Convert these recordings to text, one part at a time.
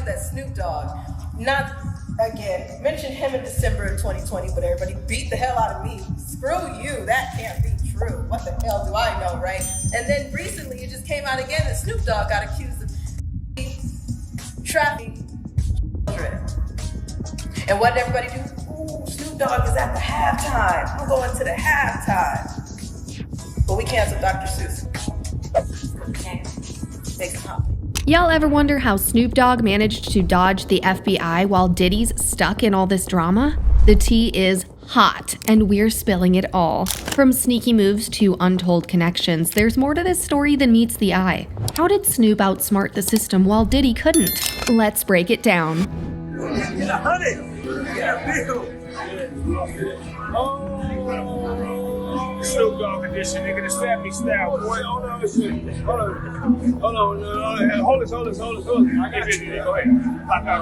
that Snoop Dogg, not again, mentioned him in December of 2020, but everybody beat the hell out of me. Screw you, that can't be true. What the hell do I know, right? And then recently it just came out again that Snoop Dogg got accused of trafficking children. And what did everybody do? Ooh, Snoop Dogg is at the halftime. I'm going to the halftime. But we canceled Dr. Seuss. Okay, make it happen. Y'all ever wonder how Snoop Dogg managed to dodge the FBI while Diddy's stuck in all this drama? The tea is hot, and we're spilling it all. From sneaky moves to untold connections, there's more to this story than meets the eye. How did Snoop outsmart the system while Diddy couldn't? Let's break it down. Get 100! Get a bill! Snoop Dogg edition, nigga, the family style, boy. Hold on. Hold this. I got you. Go ahead. Lock out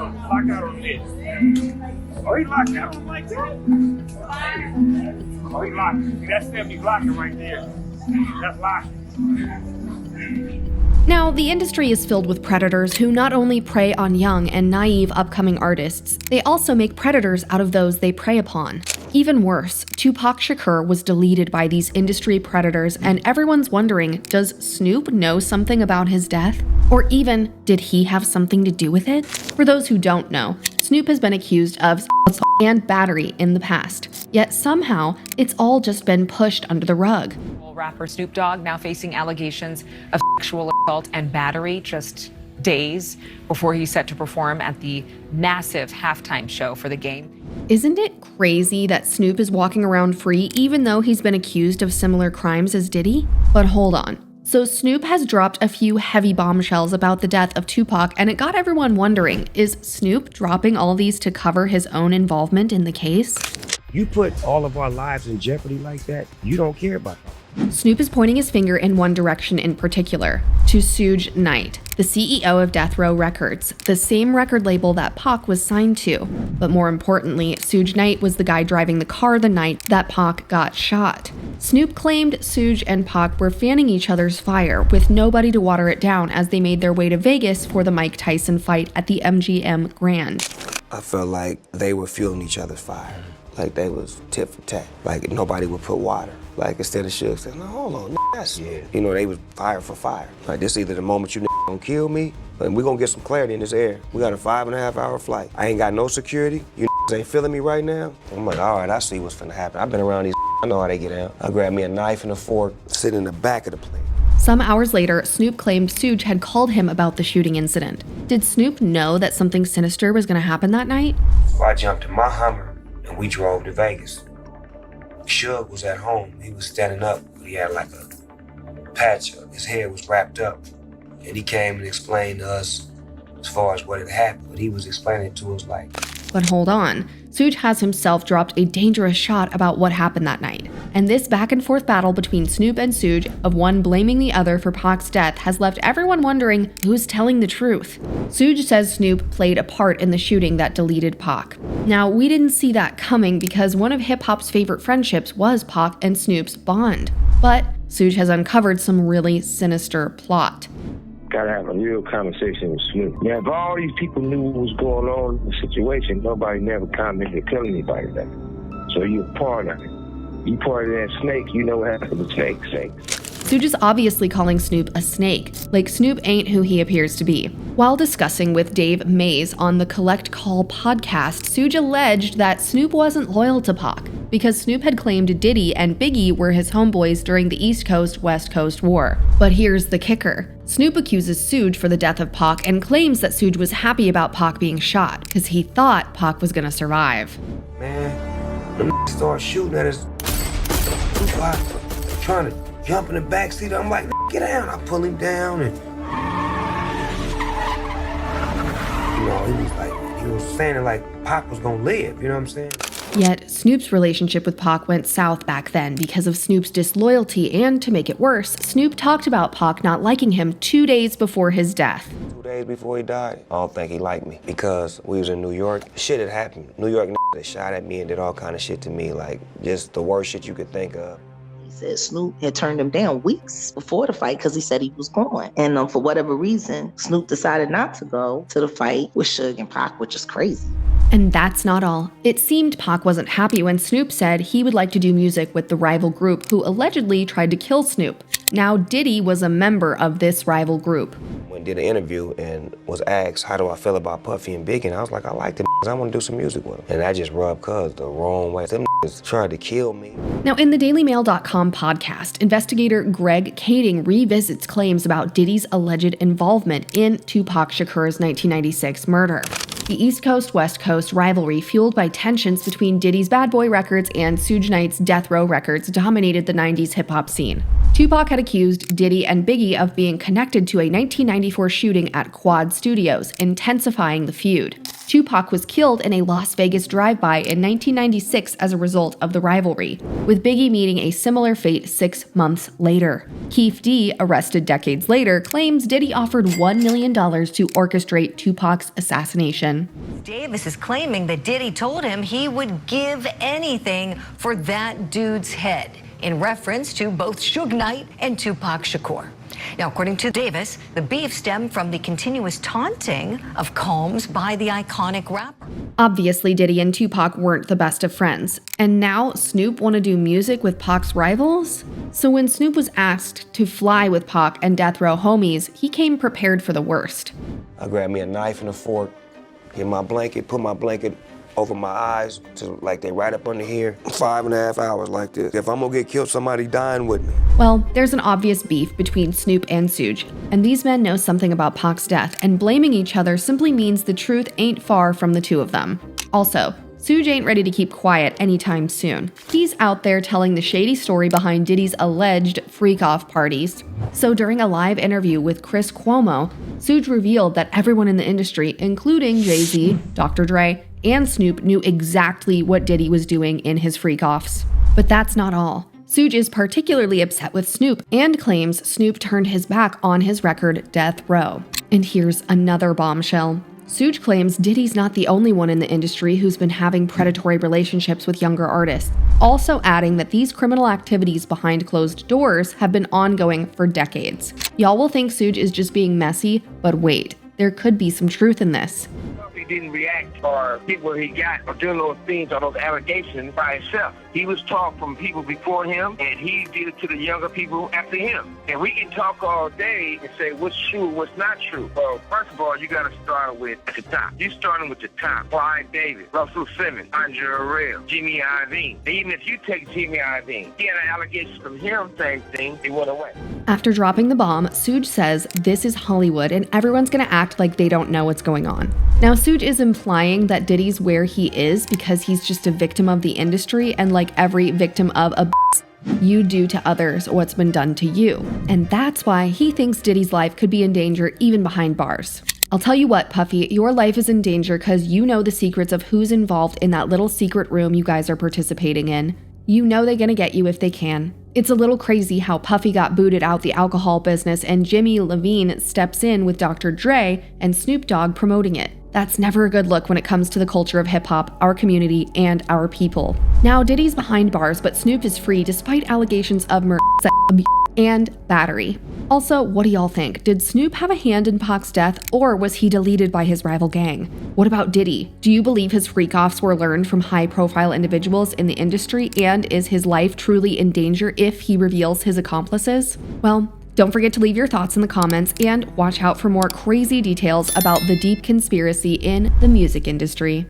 on this. Oh, he locked out like that? Oh, he locked. See, that's family blocking right there. That's locking. Now, the industry is filled with predators who not only prey on young and naive upcoming artists, they also make predators out of those they prey upon. Even worse, Tupac Shakur was deleted by these industry predators, and everyone's wondering, does Snoop know something about his death? Or even, did he have something to do with it? For those who don't know, Snoop has been accused of assault and battery in the past, yet somehow it's all just been pushed under the rug. Rapper Snoop Dogg now facing allegations of sexual assault and battery just days before he's set to perform at the massive halftime show for the game. Isn't it crazy that Snoop is walking around free even though he's been accused of similar crimes as Diddy? But hold on. So Snoop has dropped a few heavy bombshells about the death of Tupac, and it got everyone wondering, is Snoop dropping all these to cover his own involvement in the case? You put all of our lives in jeopardy like that, you don't care about that. Snoop is pointing his finger in one direction in particular, to Suge Knight, the CEO of Death Row Records, the same record label that Pac was signed to. But more importantly, Suge Knight was the guy driving the car the night that Pac got shot. Snoop claimed Suge and Pac were fanning each other's fire, with nobody to water it down as they made their way to Vegas for the Mike Tyson fight at the MGM Grand. I felt like they were fueling each other's fire. Like they was tit for tat. Like nobody would put water. Like instead of Suge saying, no, hold on, that's it. You know, they was fire for fire. Like this either the moment you gonna kill me, and we're gonna get some clarity in this air. We got a 5.5 hour flight. I ain't got no security. You ain't feeling me right now. I'm like, all right, I see what's finna happen. I've been around these, I know how they get out. I grab me a knife and a fork, sit in the back of the plane. Some hours later, Snoop claimed Suge had called him about the shooting incident. Did Snoop know that something sinister was gonna happen that night? So I jumped in my Hummer and we drove to Vegas. Suge was at home. He was standing up. He had like a patch. His hair was wrapped up. And he came and explained to us as far as what had happened. But he was explaining it to us like... But hold on. Suge has himself dropped a dangerous shot about what happened that night. And this back and forth battle between Snoop and Suge, of one blaming the other for Pac's death, has left everyone wondering who's telling the truth. Suge says Snoop played a part in the shooting that deleted Pac. Now, we didn't see that coming because one of hip-hop's favorite friendships was Pac and Snoop's bond. But Suge has uncovered some really sinister plot. Gotta have a real conversation with Snoop. Now, if all these people knew what was going on in the situation, nobody never commented to tell anybody that. So you're part of it. You part of that snake, you know what happened to snakes. Suge is obviously calling Snoop a snake, like Snoop ain't who he appears to be. While discussing with Dave Mays on the Collect Call podcast, Suge alleged that Snoop wasn't loyal to Pac, because Snoop had claimed Diddy and Biggie were his homeboys during the East Coast-West Coast War. But here's the kicker. Snoop accuses Suge for the death of Pac and claims that Suge was happy about Pac being shot, because he thought Pac was gonna survive. Man, the started shooting at us. Tupac trying to jump in the backseat. I'm like, get down. I pull him down and, you know, he was saying it like Pac was gonna live, you know what I'm saying? Yet, Snoop's relationship with Pac went south back then because of Snoop's disloyalty, and to make it worse, Snoop talked about Pac not liking him 2 days before his death. 2 days before he died, I don't think he liked me because we was in New York. Shit had happened. New York, they shot at me and did all kind of shit to me, like just the worst shit you could think of. said Snoop had turned him down weeks before the fight because he said he was going. And for whatever reason, Snoop decided not to go to the fight with Suge and Pac, which is crazy. And that's not all. It seemed Pac wasn't happy when Snoop said he would like to do music with the rival group who allegedly tried to kill Snoop. Now, Diddy was a member of this rival group. When I did an interview and was asked, how do I feel about Puffy and Biggie? And I was like, I like them I want to do some music with them. And that just rubbed Cuz the wrong way. Them tried to kill me. Now, in the DailyMail.com podcast, investigator Greg Kading revisits claims about Diddy's alleged involvement in Tupac Shakur's 1996 murder. The East Coast-West Coast rivalry, fueled by tensions between Diddy's Bad Boy Records and Suge Knight's Death Row Records, dominated the 90s hip-hop scene. Tupac had accused Diddy and Biggie of being connected to a 1994 shooting at Quad Studios, intensifying the feud. Tupac was killed in a Las Vegas drive-by in 1996 as a result of the rivalry, with Biggie meeting a similar fate 6 months later. Keith D, arrested decades later, claims Diddy offered $1 million to orchestrate Tupac's assassination. Davis is claiming that Diddy told him he would give anything for that dude's head, in reference to both Suge Knight and Tupac Shakur. Now, according to Davis, the beef stemmed from the continuous taunting of Combs by the iconic rapper. Obviously, Diddy and Tupac weren't the best of friends. And now Snoop want to do music with Pac's rivals? So when Snoop was asked to fly with Pac and Death Row homies, he came prepared for the worst. I grabbed me a knife and a fork, get my blanket, put my blanket over my eyes, to like they right up under here. 5.5 hours like this. If I'm gonna get killed, somebody dying with me. Well, there's an obvious beef between Snoop and Suge, and these men know something about Pac's death, and blaming each other simply means the truth ain't far from the two of them. Also, Suge ain't ready to keep quiet anytime soon. He's out there telling the shady story behind Diddy's alleged freak-off parties. So during a live interview with Chris Cuomo, Suge revealed that everyone in the industry, including Jay-Z, Dr. Dre, and Snoop, knew exactly what Diddy was doing in his freak-offs. But that's not all. Suge is particularly upset with Snoop and claims Snoop turned his back on his record Death Row. And here's another bombshell. Suge claims Diddy's not the only one in the industry who's been having predatory relationships with younger artists, also adding that these criminal activities behind closed doors have been ongoing for decades. Y'all will think Suge is just being messy, but wait, there could be some truth in this. He didn't react, or people he got or doing those things or those allegations by himself. He was taught from people before him, and he did it to the younger people after him. And we can talk all day and say what's true, what's not true. Well, first of all, you got to start with at the top. You starting with the top. Clyde Davis, Russell Simmons, Andre Arrell, Jimmy Iovine. Even if you take Jimmy Iovine, he had an allegation from him, same thing, he went away. After dropping the bomb, Suge says this is Hollywood and everyone's gonna act like they don't know what's going on. Now, Suge is implying that Diddy's where he is because he's just a victim of the industry, and like every victim of a you do to others what's been done to you. And that's why he thinks Diddy's life could be in danger even behind bars. I'll tell you what, Puffy, your life is in danger because you know the secrets of who's involved in that little secret room you guys are participating in. You know they're gonna get you if they can. It's a little crazy how Puffy got booted out the alcohol business and Jimmy Levine steps in with Dr. Dre and Snoop Dogg promoting it. That's never a good look when it comes to the culture of hip-hop, our community, and our people. Now, Diddy's behind bars, but Snoop is free despite allegations of murder and battery. Also, what do y'all think? Did Snoop have a hand in Pac's death, or was he deleted by his rival gang? What about Diddy? Do you believe his freak-offs were learned from high-profile individuals in the industry, and is his life truly in danger if he reveals his accomplices? Well, don't forget to leave your thoughts in the comments and watch out for more crazy details about the deep conspiracy in the music industry.